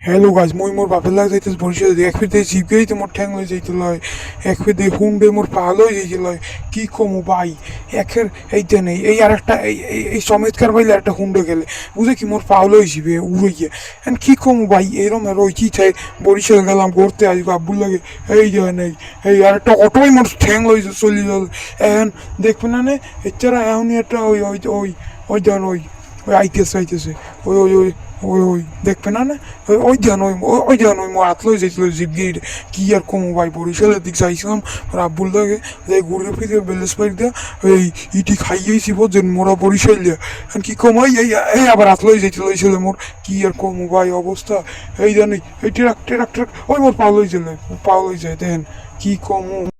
Hello গাছ মই মোর বাপের লাগে যাইতেছে বরিশাল এক ফির দিয়ে জিপেই তো মোর ঠ্যাং লয়ে যাইতে লয় এক ফির দিয়ে হুন্ডে মোর পা লয়ে যাইতে লয় কি কমু ভাই একের এইতে নেই এই আর একটা এই চমৎকার পাইলে একটা হুন্ডে গেলে বুঝে কি মোর পা লয়ে যাবে উড়ে গিয়ে এখন কি কমু ভাই এরম আর ওই কি চাই বরিশাল গেলাম ঘুরতে আসবো আব্বুর লাগে এই যায় নেই এই আর একটা অটোই মোর ঠ্যাং লয়ে চলে গেল এখন দেখবে না নে এছাড়া এখনই একটা ওই ওই ওই ওই দেন ওই আইতেছে ওই ওই ওই ওই দেখবে না না ওই ধ্যান ওই ধ্যান ওই মোর হাত লই যাইছিল জিপগির কি আর কমু ভাই বরিশালের দিক যাইছিলাম রাব্বুল লাগে যে ঘুরে ফিরে বেলেস পাইক দিয়া এই ইটি খাইয়েছি বোঝেন মোরা বরিশাল দিয়া এখন কি কম এই আবার হাত লই যাইতে লইছিল মোর কি আর কমু ভাই অবস্থা এই জানি এই ট্রাক ওই মোর পা লই যায় দেখেন কি কমু।